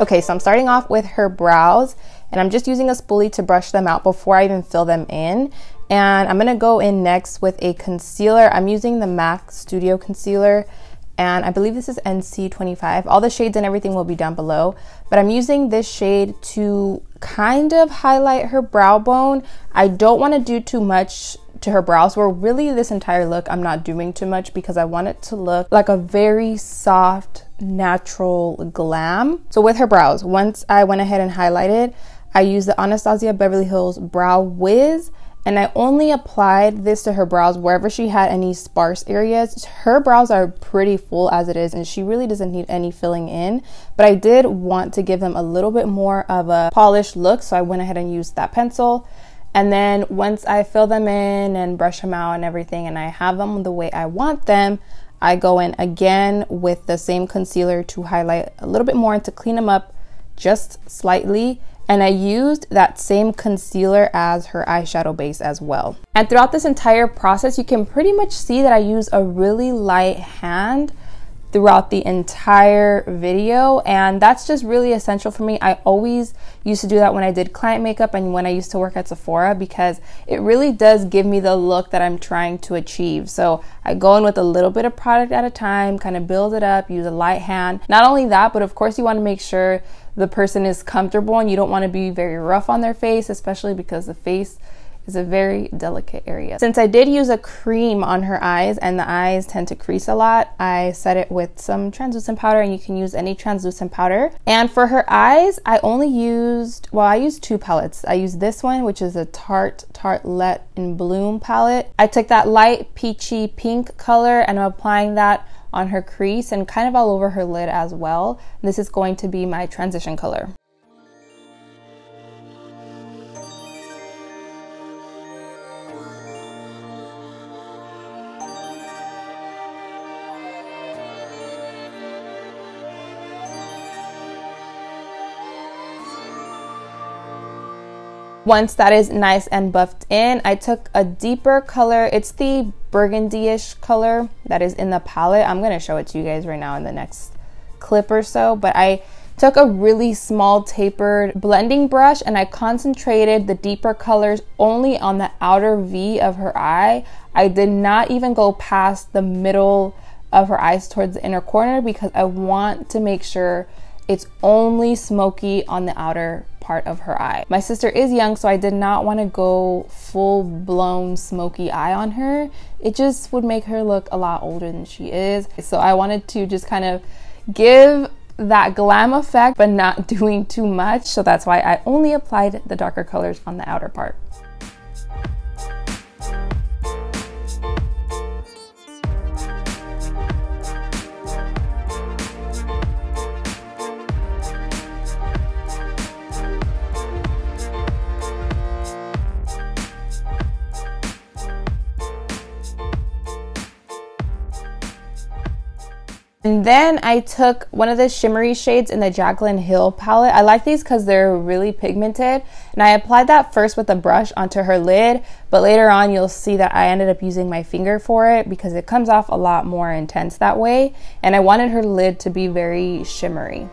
Okay, so I'm starting off with her brows, and I'm just using a spoolie to brush them out before I even fill them in. And I'm gonna go in next with a concealer. I'm using the MAC Studio Concealer, and I believe this is NC25. All the shades and everything will be down below, but I'm using this shade to kind of highlight her brow bone. I don't want to do too much to her brows, where really this entire look I'm not doing too much because I want it to look like a very soft, natural glam. So with her brows, once I went ahead and highlighted, I used the Anastasia Beverly Hills Brow Wiz, and I only applied this to her brows wherever she had any sparse areas. Her brows are pretty full as it is, and she really doesn't need any filling in, but I did want to give them a little bit more of a polished look, so I went ahead and used that pencil. And then once I fill them in and brush them out and everything, and I have them the way I want them, I go in again with the same concealer to highlight a little bit more and to clean them up just slightly. And I used that same concealer as her eyeshadow base as well. And throughout this entire process, you can pretty much see that I use a really light hand throughout the entire video, and that's just really essential for me. I always used to do that when I did client makeup and when I used to work at Sephora, because it really does give me the look that I'm trying to achieve. So I go in with a little bit of product at a time, kind of build it up, use a light hand. Not only that, but of course you want to make sure the person is comfortable, and you don't want to be very rough on their face, especially because the face is a very delicate area. Since I did use a cream on her eyes and the eyes tend to crease a lot, I set it with some translucent powder, and you can use any translucent powder. And for her eyes, I only used, well, I used two palettes. I used this one, which is a Tarte Tartlette in Bloom palette. I took that light peachy pink color and I'm applying that on her crease and kind of all over her lid as well. This is going to be my transition color. Once that is nice and buffed in, I took a deeper color. It's the burgundy-ish color that is in the palette. I'm going to show it to you guys right now in the next clip or so. But I took a really small tapered blending brush and I concentrated the deeper colors only on the outer V of her eye. I did not even go past the middle of her eyes towards the inner corner because I want to make sure it's only smoky on the outer part of her eye. My sister is young, so I did not want to go full-blown smoky eye on her. It just would make her look a lot older than she is. So I wanted to just kind of give that glam effect, but not doing too much. So that's why I only applied the darker colors on the outer part. And then I took one of the shimmery shades in the Jaclyn Hill palette. I like these because they're really pigmented. And I applied that first with a brush onto her lid. But later on, you'll see that I ended up using my finger for it because it comes off a lot more intense that way. And I wanted her lid to be very shimmery.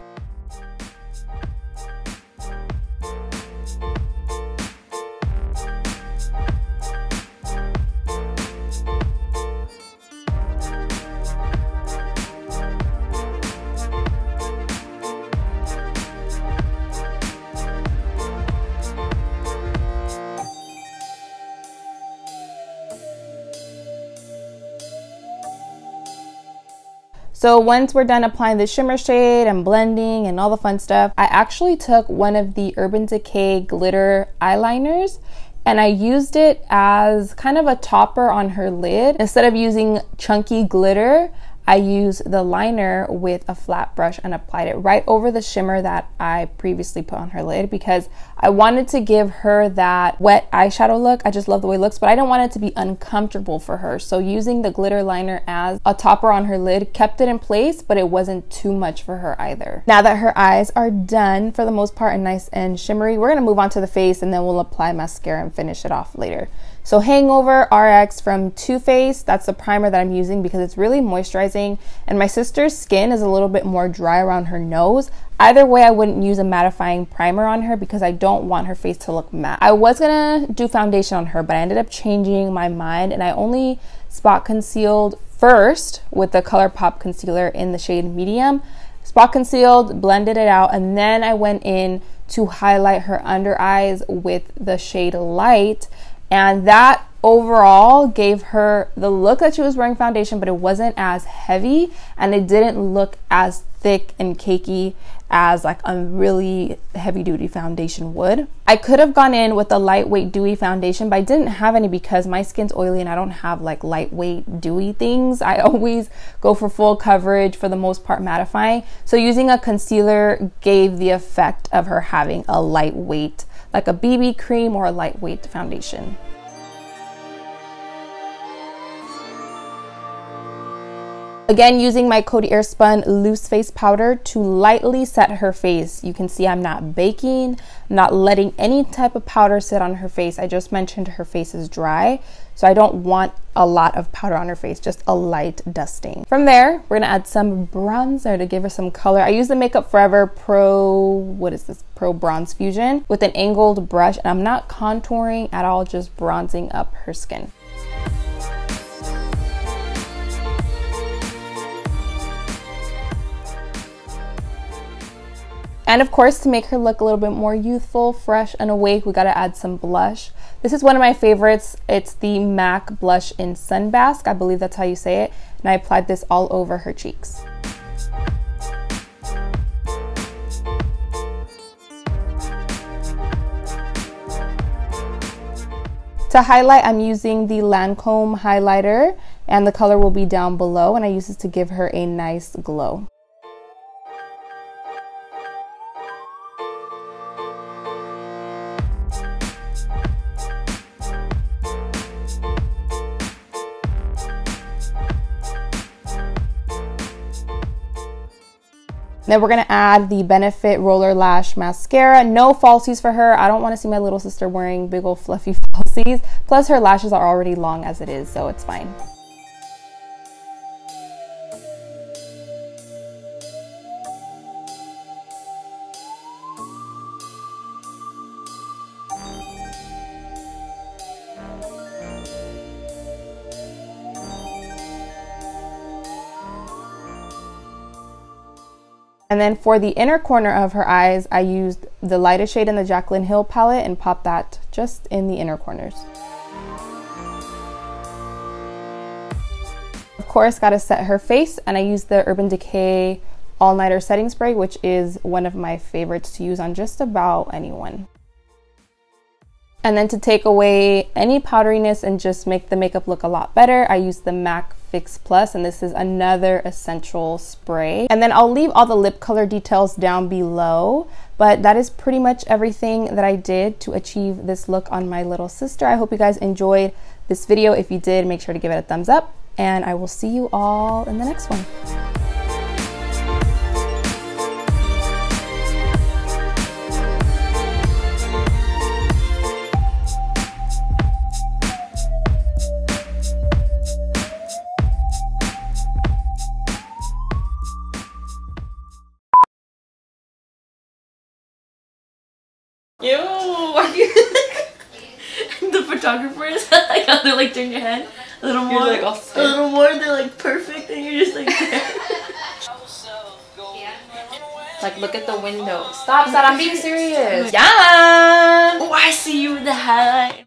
So once we're done applying the shimmer shade and blending and all the fun stuff, I actually took one of the Urban Decay glitter eyeliners and I used it as kind of a topper on her lid. Instead of using chunky glitter, I used the liner with a flat brush and applied it right over the shimmer that I previously put on her lid because I wanted to give her that wet eyeshadow look. I just love the way it looks, but I didn't want it to be uncomfortable for her. So using the glitter liner as a topper on her lid kept it in place, but it wasn't too much for her either. Now that her eyes are done for the most part and nice and shimmery, we're gonna move on to the face and then we'll apply mascara and finish it off later. So Hangover RX from Too Faced, that's the primer that I'm using because it's really moisturizing, and my sister's skin is a little bit more dry around her nose. Either way, I wouldn't use a mattifying primer on her because I don't want her face to look matte. I was gonna do foundation on her, but I ended up changing my mind, and I only spot concealed first with the Colourpop concealer in the shade medium. Spot concealed, blended it out, and then I went in to highlight her under eyes with the shade light, and that overall gave her the look that she was wearing foundation, but it wasn't as heavy and it didn't look as thick and cakey as like a really heavy duty foundation would. I could have gone in with a lightweight dewy foundation, but I didn't have any because my skin's oily and I don't have like lightweight dewy things. I always go for full coverage, for the most part mattifying. So using a concealer gave the effect of her having a lightweight, like a BB cream or a lightweight foundation. Again, using my Coty Airspun loose face powder to lightly set her face. You can see I'm not baking, not letting any type of powder sit on her face. I just mentioned her face is dry, so I don't want a lot of powder on her face, just a light dusting. From there, we're gonna add some bronzer to give her some color. I use the Makeup Forever Pro Bronze Fusion with an angled brush, and I'm not contouring at all, just bronzing up her skin. And of course, to make her look a little bit more youthful, fresh, and awake, we gotta add some blush. This is one of my favorites. It's the MAC blush in Sunbasque. I believe that's how you say it. And I applied this all over her cheeks. To highlight, I'm using the Lancome highlighter, and the color will be down below, and I use this to give her a nice glow. Then we're gonna add the Benefit Roller Lash Mascara. No falsies for her. I don't wanna see my little sister wearing big old fluffy falsies. Plus her lashes are already long as it is, so it's fine. And then for the inner corner of her eyes, I used the lightest shade in the Jaclyn Hill palette and popped that just in the inner corners. Of course, gotta set her face, and I used the Urban Decay All Nighter Setting Spray, which is one of my favorites to use on just about anyone. And then to take away any powderiness and just make the makeup look a lot better, I used the MAC Fix Plus, and this is another essential spray. And then I'll leave all the lip color details down below, but that is pretty much everything that I did to achieve this look on my little sister. I hope you guys enjoyed this video. If you did, make sure to give it a thumbs up, and I will see you all in the next one. Ew, why do you the photographers like how they're like turn your head a little more, like, a little more, they're like perfect, and you're just like there. Like, look at the window. Stop, I'm being serious. Yeah. Oh, I see you in the hat.